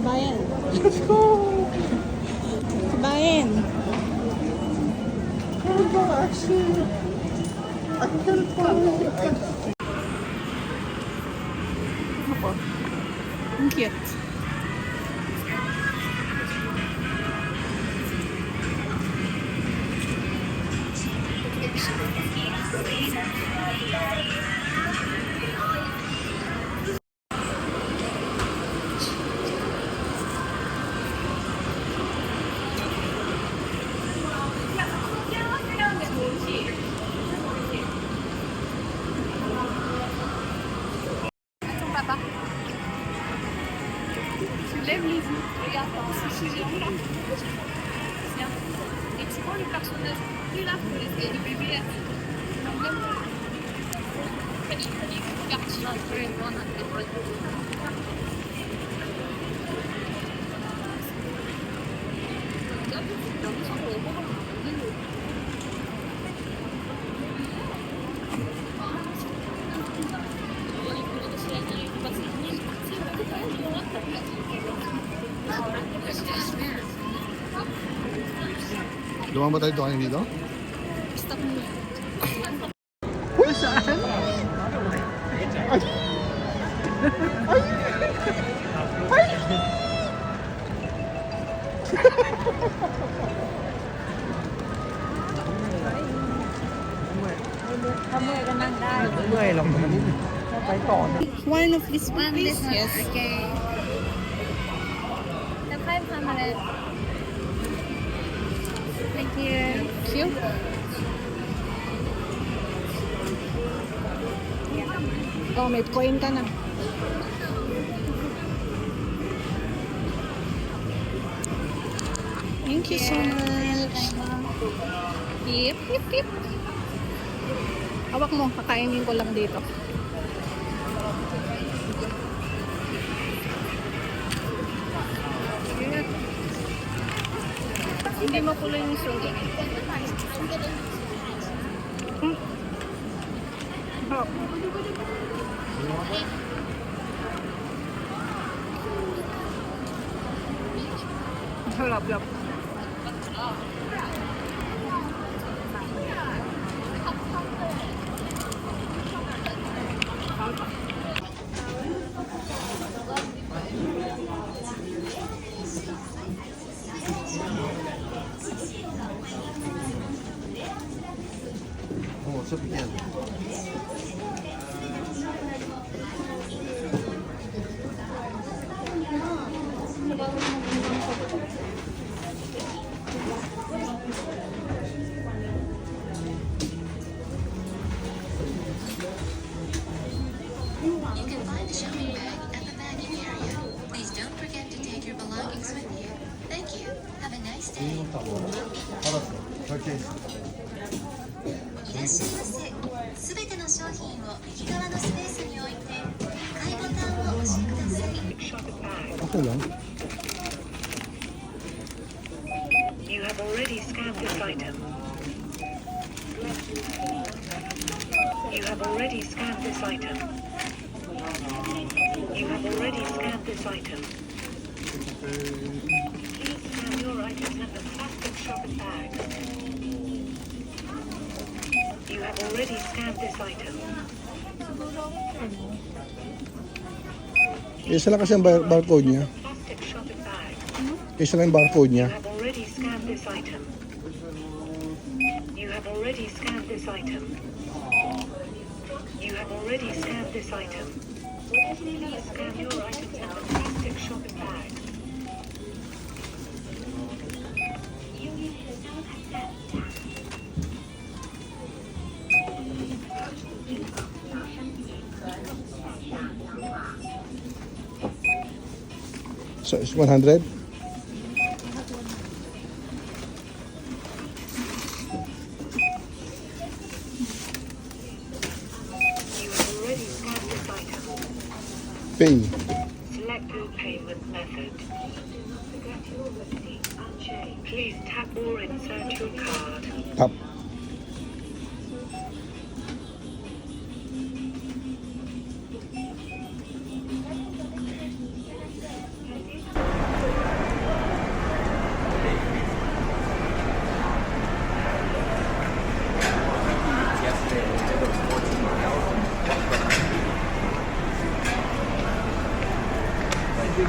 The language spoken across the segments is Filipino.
Bayan. Let's go! Bayan. Ako. Ang cute. Papa. Lève-les yeux, regarde dans ce sujet-là. Tiens. Et tu prends le personnage qui est là pour les bébés. Lumang ba tayo doon dito? Stop mo. Uy, saan? Ay! Ay! Ay! One of these please. Yes. Okay. The 500. Thank you. Cute. Oh, may coin ka na. Thank you so much. Yep, yep, yep. Hawak mo, kakainin ko lang dito. Hindi makulay yung soda. Hop. Harap-lap. Oh, so bigyan. You can find the shopping bag at the bagging area. Please don't forget to take your belongings with you. Thank you. Have a nice day. 결제. いらっしゃいませ。すべての商品を右側のスペースに置いて、赤いボタンを押してください。 Okay lang. You have already scanned this item. You have already scanned this item. You have already scanned this item. Please scan your items in the plastic shopping bag. You have already scanned this item. Isa lang kasi ang barcode niya. Plastic shopping bag. Isa lang yung barcode niya. You have already scanned this item. You have already scanned this item. You have already scanned this item. Please scan your items in the plastic shopping bag. So, it's 100? You have already scanned this item. Pay. Select your payment method. Forget your receipt unchanged. Please tap or insert your card. Tap. Is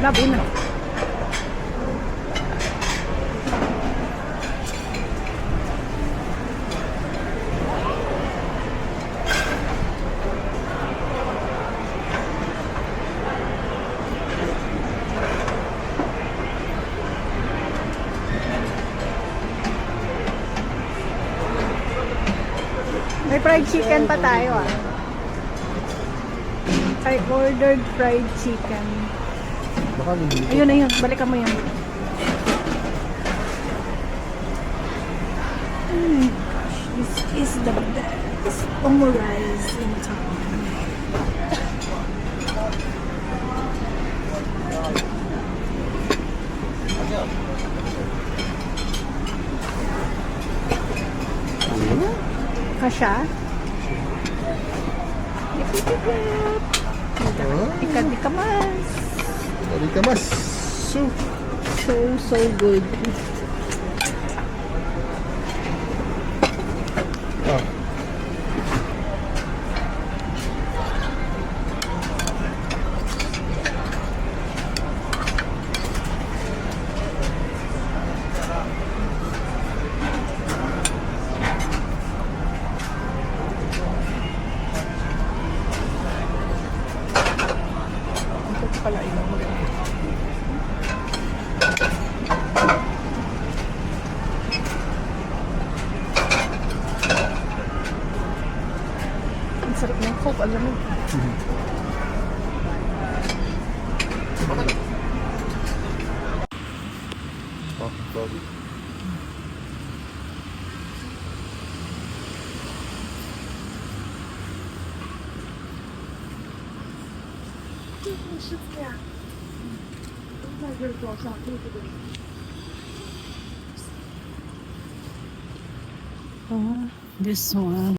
labi na. May fried chicken pa tayo ah. I ordered fried chicken. Baka hindi. Ayun na yun, balikan mo yun. Oh my gosh, this is the best omurice in town. Kasha? Ikan di kemas. Dari kemas. So good. Ah. Ito pala ilaw mo. Ang sarap ng coke, alam mo. Oh, sorry. This one.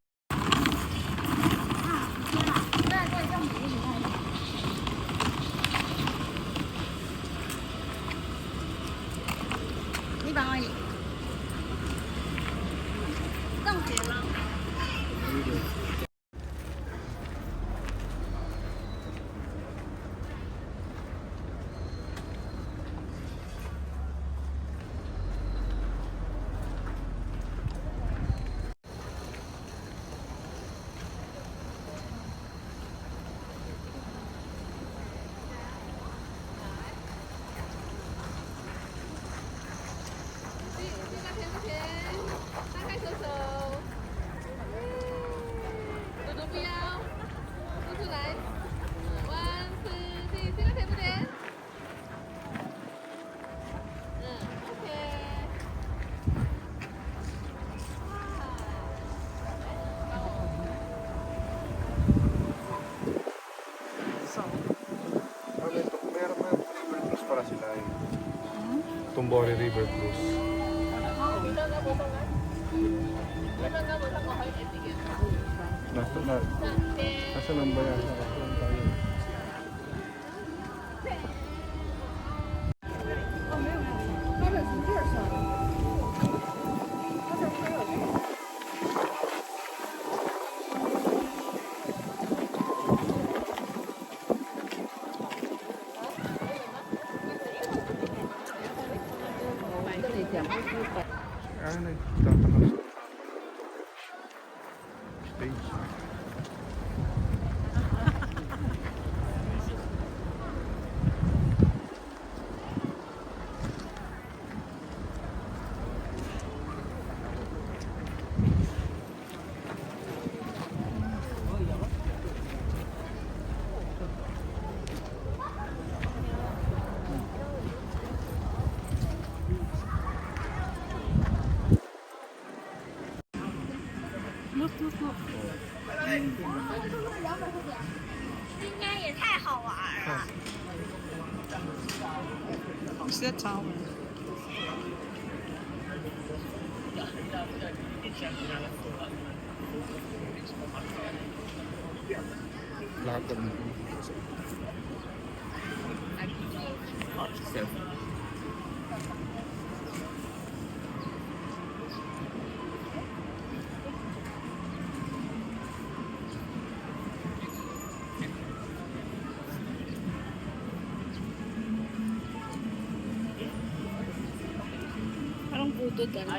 Meron na river cruise para sila eh. Tumbori River Cruise. Nasa lang ba yan? Nagtatanong sa stage. Look, look, look. 今天也太好玩了。 Is that tower? Lahat ng udod na.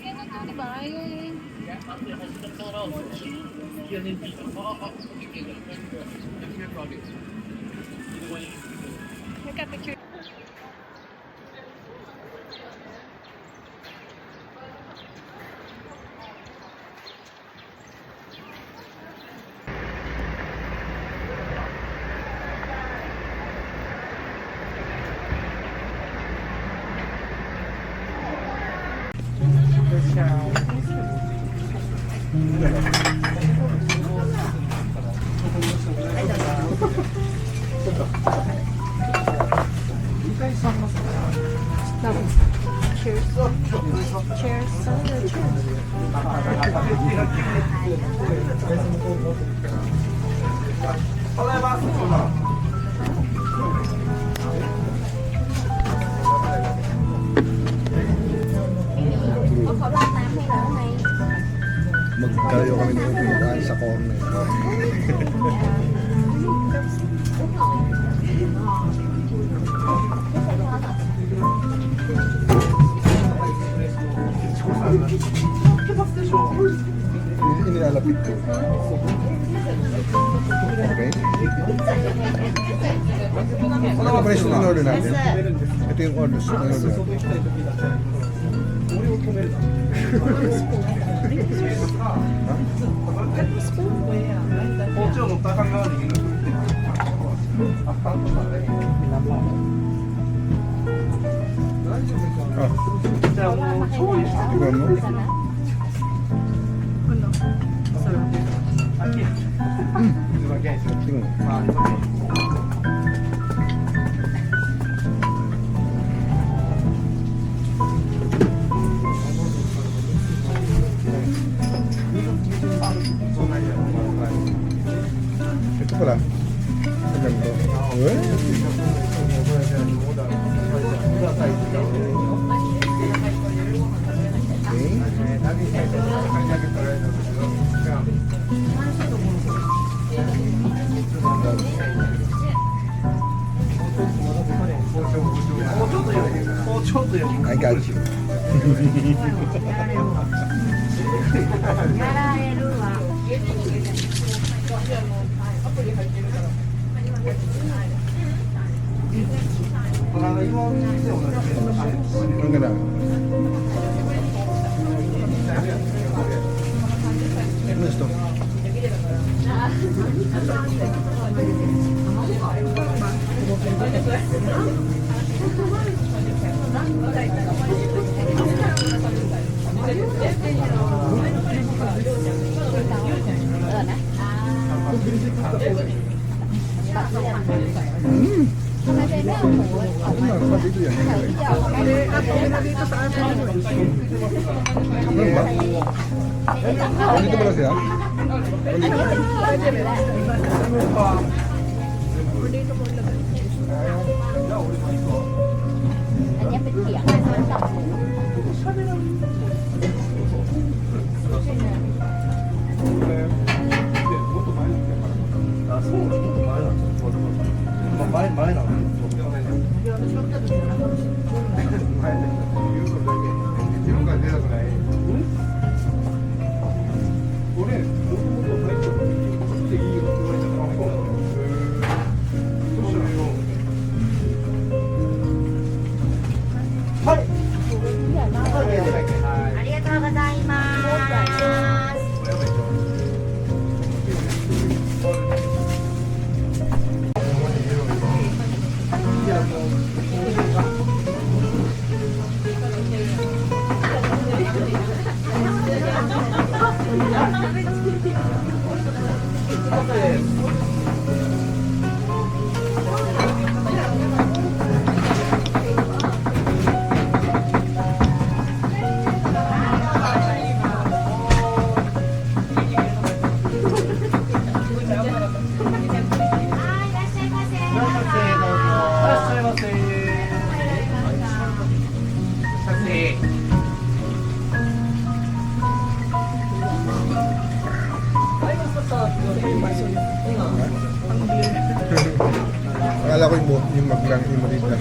Yan na to, di ba? Yung... Nagka-picture. Magkayo kami ng pinuntahan sa corner. Inilalapit ko. Okay. Ano ba presyo ng order natin? Ito yung order natin. Ito pala. Ang ganito. I got you. Ang ganda. Ano gusto? Dito yan. Meron ba? Dito ba siya? Kala ko yung maglang, yung maliit lang.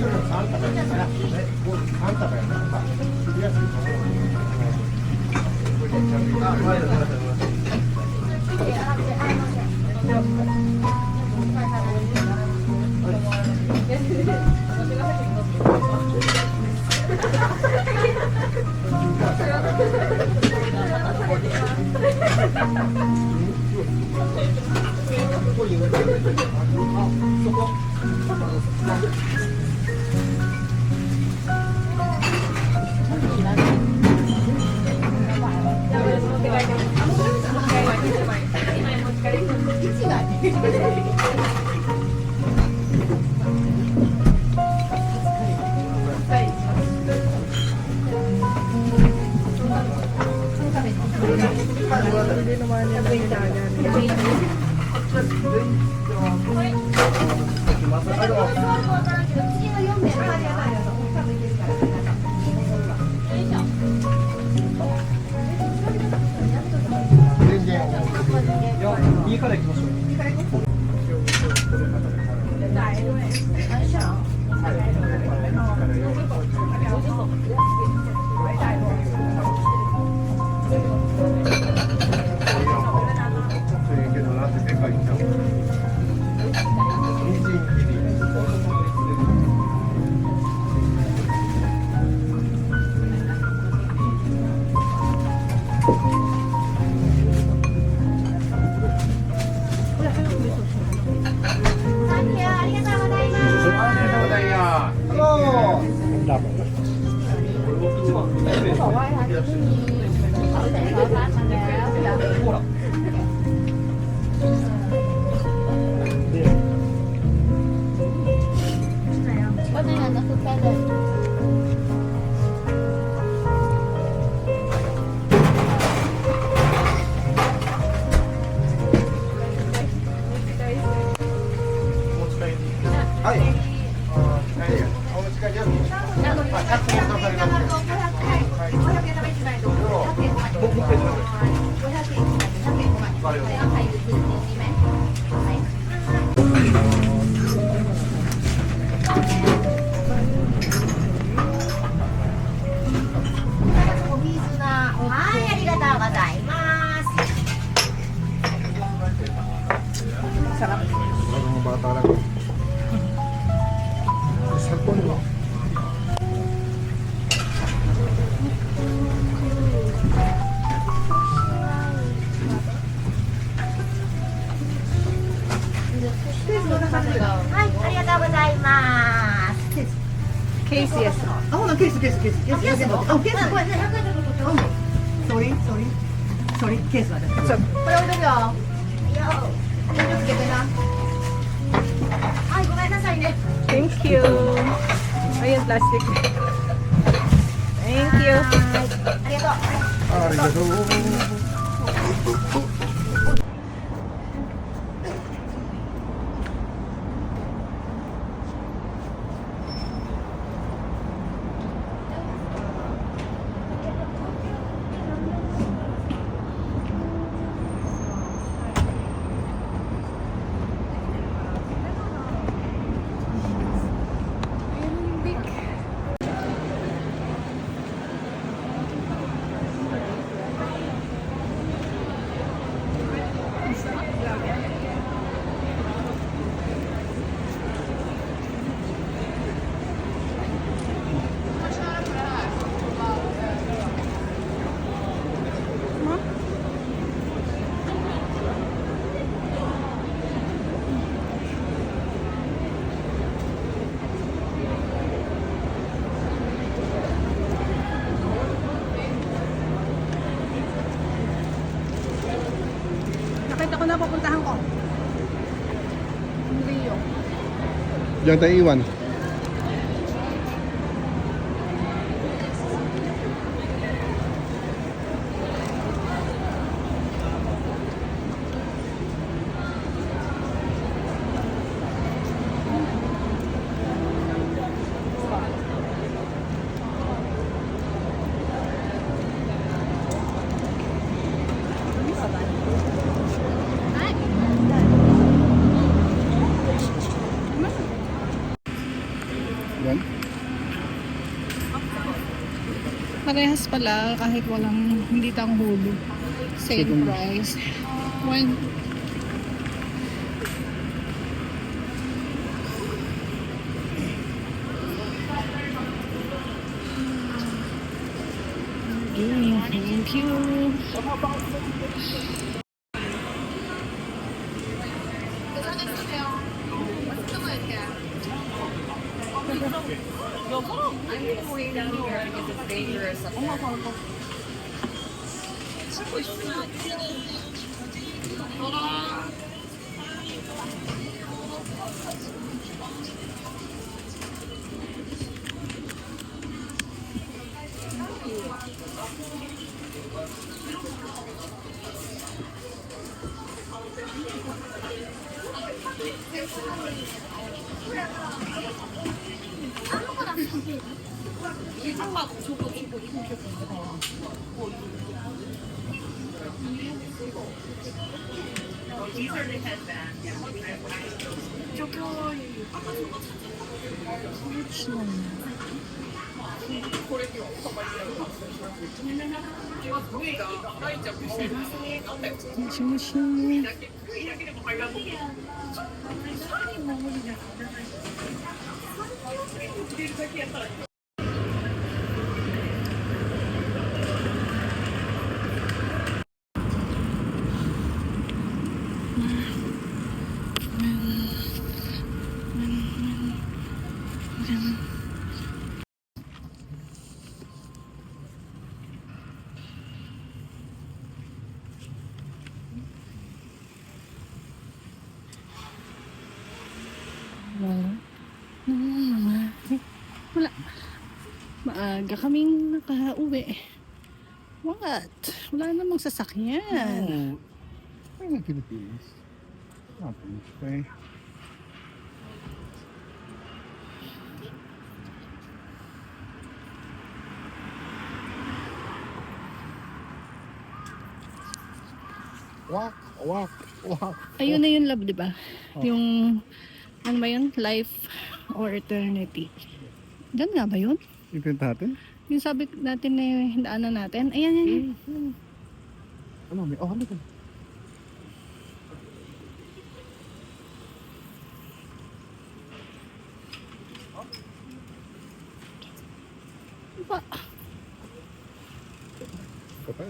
Mga bata lang. Cellphone mo. Case, yes. Oh, no, case. Yes. Oh, case. Sorry, case. Thank you. Ayan, plastic. Thank you. Arigato. Nakita ko na pupuntahan ko. Rio. Diyan tayo iwan. parehas pala kahit walang hindi tanghulo. Same price. One. Thank you. Wala. Maaga kaming nakauwi. What? Wala namang sasakyan. Ay, ng Pilipinas. Okay. Walk, walk, walk. Ayun na yung love, di ba? Yung, ano ba yun? Life or eternity. Diyan nga ba yun? Yung pinta natin? Yung sabi natin na yung daanan natin. Ayan, yan. Ano, may ano ka? Ba? Patay,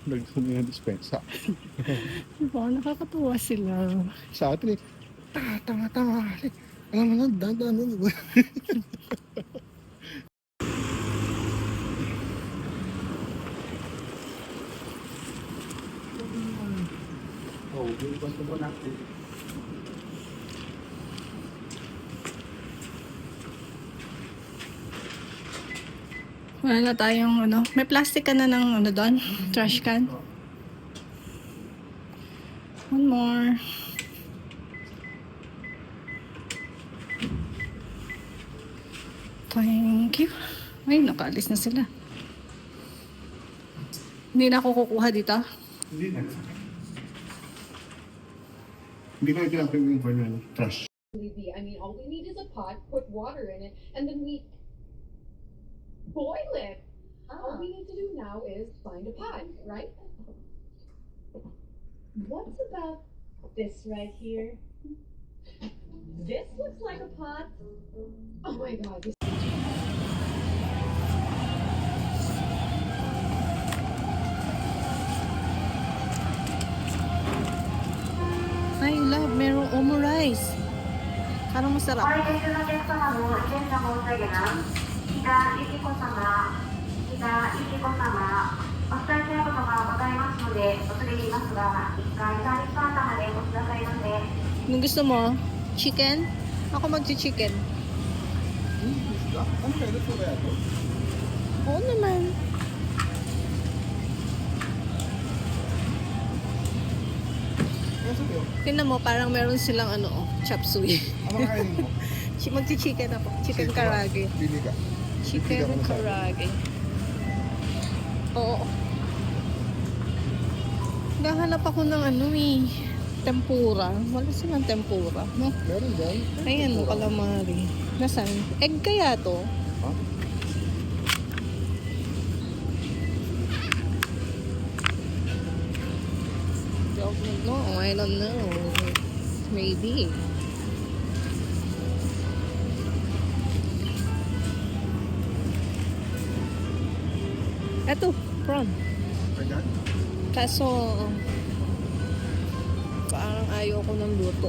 nagdumi ng dispensa. Diba? Nakakatuwa sila. Sa atin eh, tama. Alam mo na, dandan. Oh, yung gusto mo natin. Wala na tayong ano. May plastic ka na ng ano doon? Trash can. One more. Thank you. Ay, nakaalis na sila. Hindi na ako kukuha dito. Hindi na. Hindi na ginagawa yung burner ng trash. I mean, all we need is a pot, put water in it, and then we boil it. All we need to do now is find a pot, right? What's about this right here? This looks like a pot. Oh my god, this Ay, love, merong omurice. Parang masarap. お相手のお客様の現在申し上げます。北ゆき子様、お伝えしたいことがございますので、恐れ入りますが、1回サービスカウンターまでお越しくださいませ。 Anong gusto mo? Chicken? Ako mag-chicken. Ano kayo? Ito ba ito? Oo naman. Ano kayo? Tingnan mo, parang meron silang ano, chop suey. Ano kainin mo? Magchi-chicken ako. Chicken karage. Pili ka. Chicken karage. Oo. Gahanap ako ng ano eh. Tempura. Wala silang tempura. No? Meron dyan. Ayan, calamari. Nasaan? Egg kaya to? Ha? know. I don't know. Maybe. Eto, prawn. Ayan. Kaso, parang ayaw ko ng luto.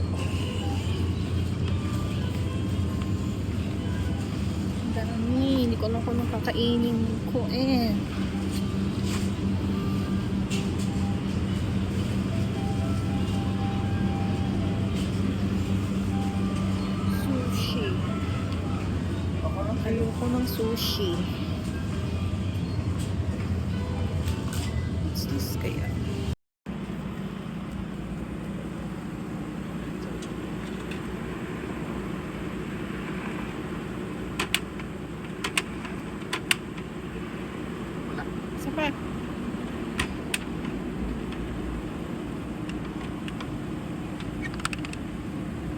Dami. Hindi ko alam kung anong kakainin ko eh. Sushi. Ayoko ng sushi. What's this kaya? Isa pa.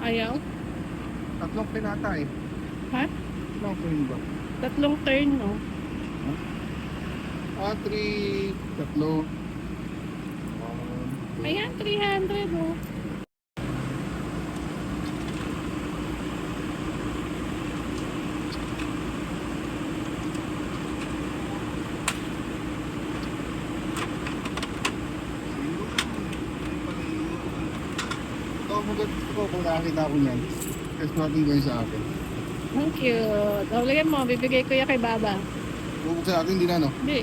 Ayaw? Tatlong pinata eh. Ha? Tatlong pin ba? Tatlong turn, no? 3, tatlo. Ayan, 300, oh. Ito ang maganda ko kung nakakita ko niyan. Kasi natin kayo sa akin. Ang cute. O, lagyan mo. Bibigay ko yan kay Baba. Bubuksan natin, hindi na no? Hindi.